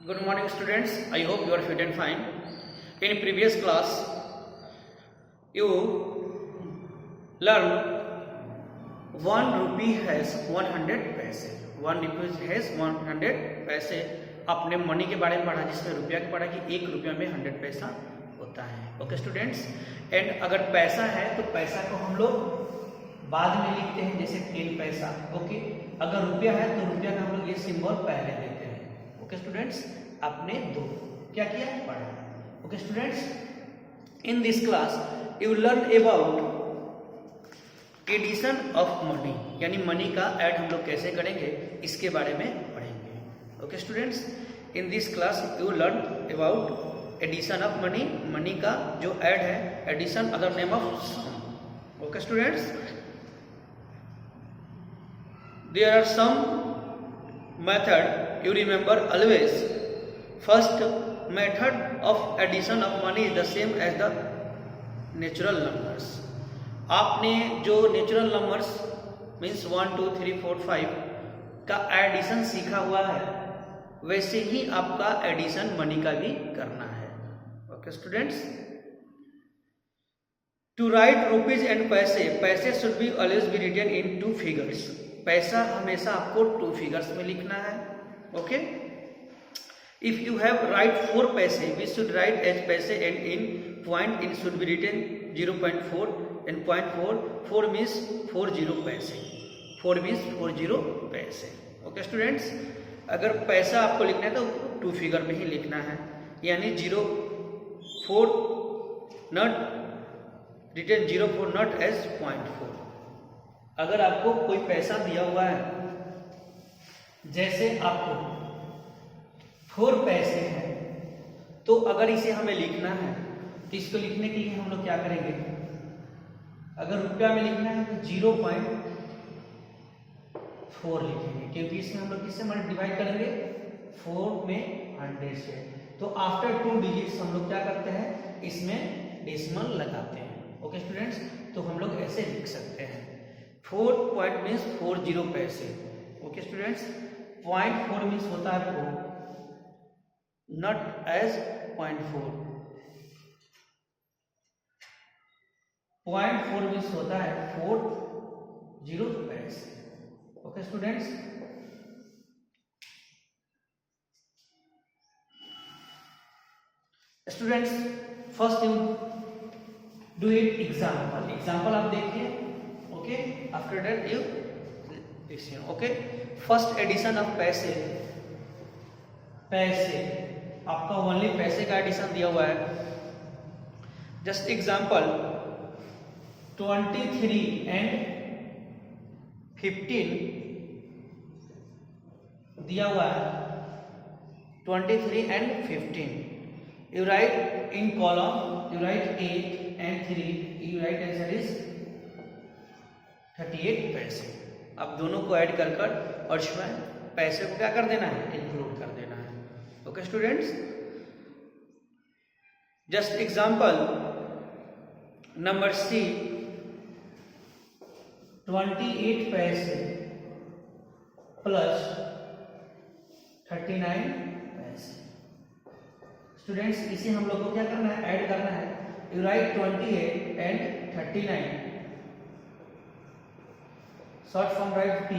Good morning students, I hope you are fit and fine. In previous class you learned 1 rupee has 100 पैसे, 1 rupee has 100 पैसे. आपने money के बारे में पढ़ा जिसमें रुपया के पढ़ा कि 1 रुपया में 100 पैसा होता है. ओके स्टूडेंट्स, एंड अगर पैसा है तो पैसा को हम लोग बाद में लिखते हैं जैसे 10 पैसा. ओके, अगर रुपया है तो रुपया का हम लोग ये सिंबल पहले देते हैं. ओके स्टूडेंट्स, आपने दो क्या किया पढ़ा. Okay students, in this class you learn about addition of money, यानी मनी का ऐड हम लोग कैसे करेंगे इसके बारे में पढ़ेंगे. Okay students, in this class you learn about addition of money, money का जो ऐड है addition other name of sum. Okay students, there are some method you remember always. First method of addition of money is the same as the natural numbers. आपने जो natural numbers means 1 2 3 4 5 का addition सीखा हुआ है वैसे ही आपका addition money का भी करना है. Okay students, to write rupees and paise, paise should be always be written in 2 figures. पैसा हमेशा आपको 2 फिगर्स में लिखना है. Okay, if you have write 4 paise we should write as paise and in point in should be written 0.4 and 0.4. 4 means 40 paise, 4 means 40 पैसे. Okay students, अगर पैसा आपको लिखना है तो 2 फिगर में ही लिखना है, यानी 0.4 नॉट रिटन 0.4 नॉट एज 0.4. अगर आपको कोई पैसा दिया हुआ है, जैसे आपको 4 पैसे हैं, तो अगर इसे हमें लिखना है तो इसको लिखने के लिए हम लोग क्या करेंगे, अगर रुपया में लिखना है तो 0.4 लिखेंगे, क्योंकि इसमें हम लोग किससे डिवाइड करेंगे 4 में 100 से. तो आफ्टर 2 डिजिट्स हम लोग क्या करते हैं, इसमें डेसिमल लगाते हैं. ओके स्टूडेंट्स, तो हम लोग ऐसे लिख सकते हैं 4 पॉइंट मीन्स 40 पैसे. ओके स्टूडेंट्स, 0.4 मीन्स होता है 4 नॉट एज 0.4. 0.4 मीन्स होता है 40 पैसे. Okay students, first you do it example. Example आप देखिए. Okay, after that you listen. Okay, first edition of पैसे, पैसे आपका ओनली पैसे का एडिशन दिया हुआ है. जस्ट एग्जांपल 23 एंड 15 दिया हुआ है. 23 and 15 you right in column, you right 8 and 3, you right answer is 38 पैसे. अब दोनों को ऐड कर और इसमें पैसे को क्या कर देना है, इंक्लूड कर देना है. Okay students, just example number C 28 paise plus 39 पैसे. स्टूडेंट्स, इसे हम लोग को क्या करना है, ऐड करना है. You right 28 and 39, short form write P.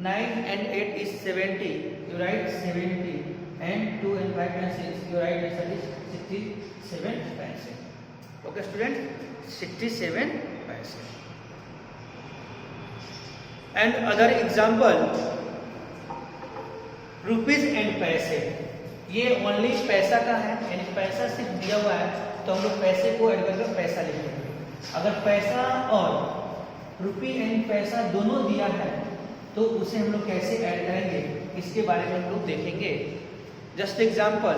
9 and 8 is 70, you write 70, and 2 and 5 and 6 you write answer is 67 paise. Okay student, 67 paise. And other example rupees and paise. ये ओनली पैसा का है, यानी पैसा सिर्फ दिया हुआ है तो हम लोग पैसे को ऐड करके पैसा लिखेंगे. अगर पैसा और रुपी एंड पैसा दोनों दिया है तो उसे हम लोग कैसे ऐड करेंगे इसके बारे में हम लोग देखेंगे. Just example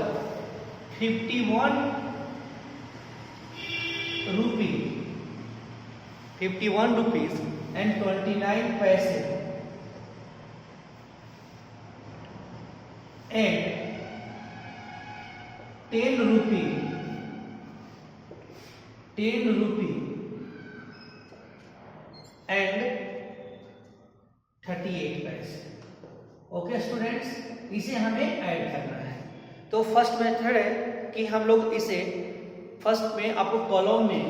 51 rupee, 51 rupees and 29 पैसे एंड 10 रुपी, 10 रुपी एंड 38 पैसे. ओके स्टूडेंट्स, इसे हमें ऐड करना है. तो फर्स्ट मेथड है कि हम लोग इसे फर्स्ट में आपको कॉलम में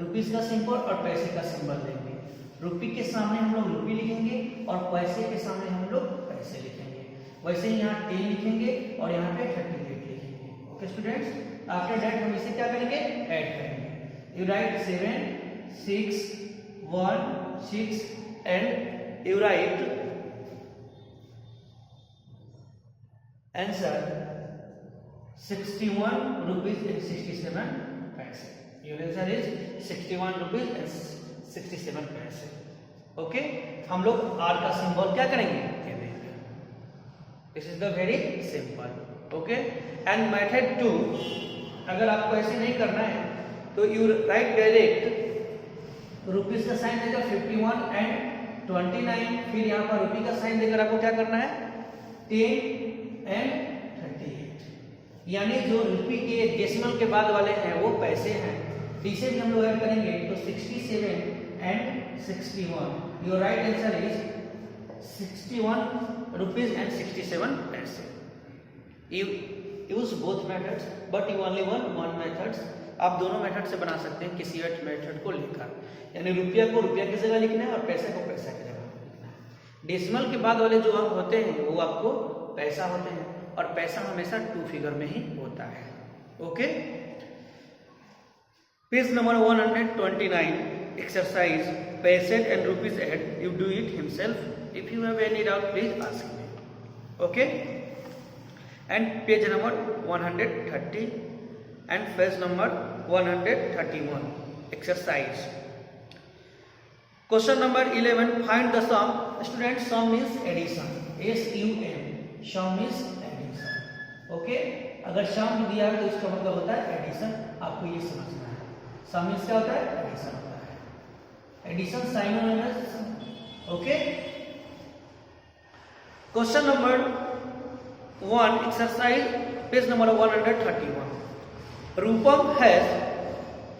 रुपीस का सिंबल और पैसे का सिंबल देंगे। रुपी के सामने हम लोग रुपी लिखेंगे और पैसे के सामने हम लोग पैसे लिखेंगे। वैसे ही यहाँ 10 लिखेंगे और यहाँ पे 38 लिखेंगे। ओके स्टूडेंट्स, आफ्टर दैट हम इसे क्या करेंगे, ऐड करेंगे। You right 7 6 1 6 and you right answer 61 rupees and 67 पैसे। Your answer is 61 rupees and 67 पैसे। ओके, हम लोग R का सिंबल क्या करेंगे, दे देंगे। This is the very simple. Okay, and method 2, अगर आपको ऐसे नहीं करना है तो यू राइट डायरेक्ट रुपीस का साइन देकर 51 एंड 29, फिर यहाँ पर रुपी का साइन देकर आपको क्या करना है 10 एंड 38, यानी जो रुपी के डेसिमल के बाद वाले हैं वो पैसे हैं। इसे भी हम लोग ऐड करेंगे तो 67 and 61। Your right answer is 61 rupees and 67 पैसे। You use both methods but you only one methods. आप दोनों मेथड से बना सकते हैं किसी एक मेथड को लेकर, यानी रुपया को रुपया की जगह लिखना है और पैसे को पैसा की जगह लिखना है। डेसिमल के बाद वाले जो अंक होते हैं वो आपको पैसा होते हैं और पैसा हमेशा 2 फिगर में ही होता है। Okay, page number 129, exercise percent and rupees add. You do it himself. If you have any doubt, please ask me. Okay, and page number 130 and page number 131, exercise. Question number 11, find the sum. Student, sum means addition, SUM, sum means addition. Okay, अगर sum दिया है तो इसका मतलब होता है addition. आपको ये समझना है, सम मींस क्या होता है, एडिशन होता है। Edition synonymous. Okay, question number 1, exercise, page number 131। Rupam has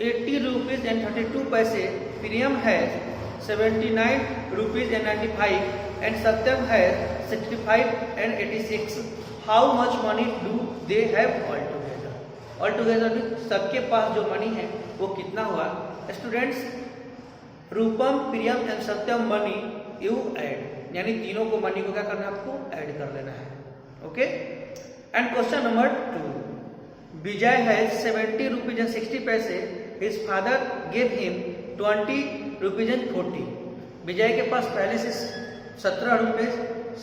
80 rupees and 32 पैसे, Priyam has 79 rupees and 95 and Satyam has 65 and 86। How much money do they have all together? All together सबके पास जो मनी है वो कितना हुआ? Students, Rupam, Priyam and Satyam money you add, यानी तीनों को मनी को क्या करना है, आपको ऐड कर देना है। Okay, and question number 2, Vijay has 70 rupees and 60 पैसे, his father give him 20 rupees and 40। विजय के पास पहले से 17 रुपये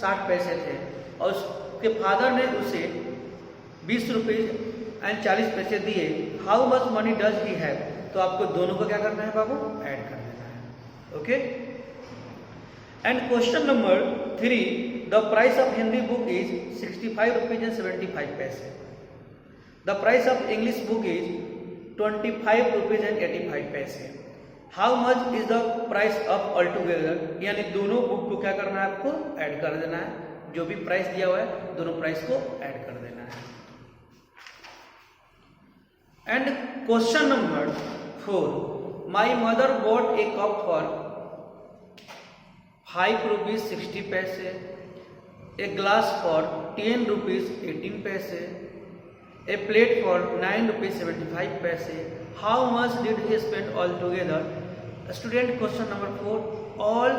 60 पैसे थे और उसके फादर ने उसे 20 रुपीज एंड 40 पैसे दिए। How much money does he have? तो आपको दोनों को क्या करना है बाबू, ऐड कर देना है। Okay, and question number 3, the price of Hindi book is 65 rupees and 75 पैसे। The price of English book is 25 rupees and 85 पैसे। How much is the price of all together? यानी दोनों बुक को क्या करना है, आपको ऐड कर देना है। जो भी प्राइस दिया हुआ है दोनों प्राइस को ऐड कर देना है। And question number 4, my mother bot A cup for 5 rupees 60 पैसे, ए ग्लास फॉर 10 रुपीज 18 पैसे, ए प्लेट फॉर 9 रुपीज 75 पैसे। How much did he spend all together? Student, question number 4, all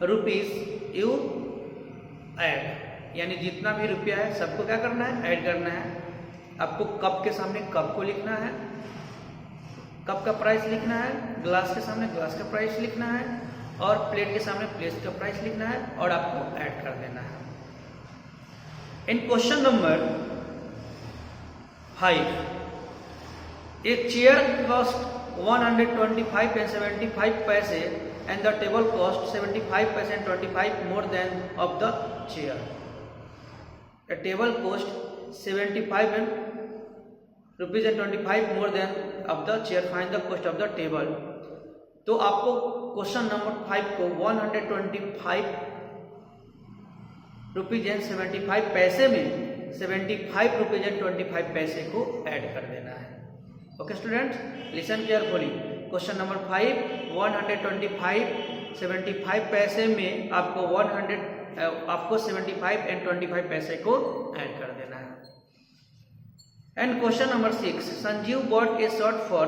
rupees you add, यानी जितना भी रुपया है सबको क्या करना है, ऐड करना है। आपको कप के सामने कप को लिखना है, कप का प्राइस लिखना है, ग्लास के सामने ग्लास का प्राइस लिखना है और प्लेट के सामने प्लेट का प्राइस लिखना है और आपको ऐड कर देना है। In question number 5, a chair cost 125 and 75 पैसे एंड द टेबल कॉस्ट 75 पैसे and 25 more than of the chair. A table cost 75 rupees and 25 more than of the chair, find the cost of the table. तो आपको question number 5 को 125 rupees and 75 पैसे में 75 rupees and 25 पैसे को add कर देना है। Okay students, listen carefully. Question number 5, 125 75 पैसे में आपको 75 एंड 25 पैसे को ऐड कर देना है। And question number 6, Sanjeev bot A shirt for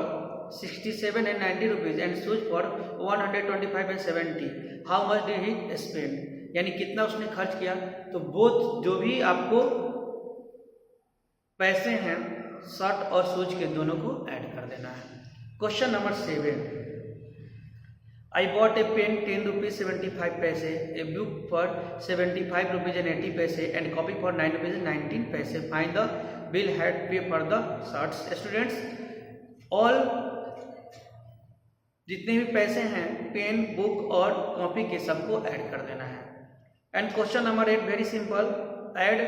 67 and 90 rupees and shoes for 125 and 70, how much did he spend, यानी कितना उसने खर्च किया। तो बोथ जो भी आपको पैसे हैं शर्ट और शूज के दोनों को ऐड कर देना है। Question number 7, I bought a pen 10 rupees 75 paise, a book for 75 rupees and 80 paise and copy for 9 rupees 19 paise, find the bill had pay for the shirts. Students, all जितने भी पैसे हैं पेन, बुक और कॉपी के सबको ऐड कर देना है। And question number 8 very simple, add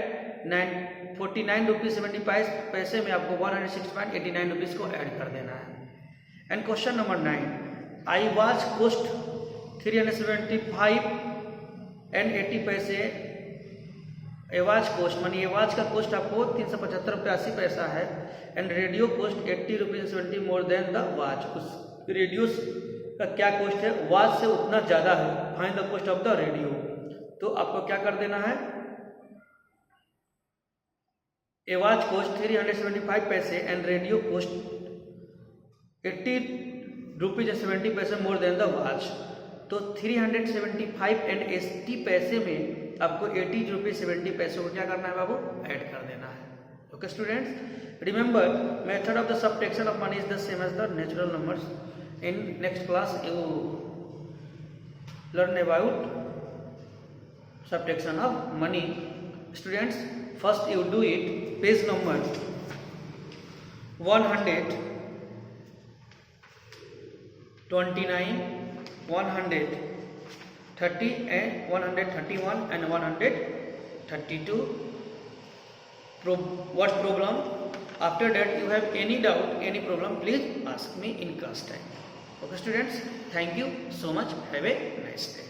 49 rupees 75 पैसे में आपको 106.89 रुपीज को ऐड कर देना है। And question number 9, I watch cost 375 and 80 paise, एवाज कोस्ट मानी एवाज का कोस्ट आपको 375 रुपये 80 पैसा है, and radio cost 80 rupees 70 more than the watch, उस रेडियो का क्या कोस्ट है वॉच से उतना ज़्यादा है, find the cost of the radio. तो आपको क्या कर देना है, एवाज कोस्ट 375 पैसे एंड रेडियो कोस्ट 80 रुपीज 70 पैसे मोर देन द वॉच। तो 375 एंड 80 पैसे में आपको 80 रुपीज 70 पैसे को क्या करना है बाबू, ऐड कर देना है। Okay students, remember method of the subtraction of money is the same as the natural numbers. In next class you learn about subtraction of money. Students, first you do it, page number 129, 130 and 131 and 132. What problem? After that you have any doubt, any problem, please ask me in class time. Okay students, thank you so much. Have a nice day.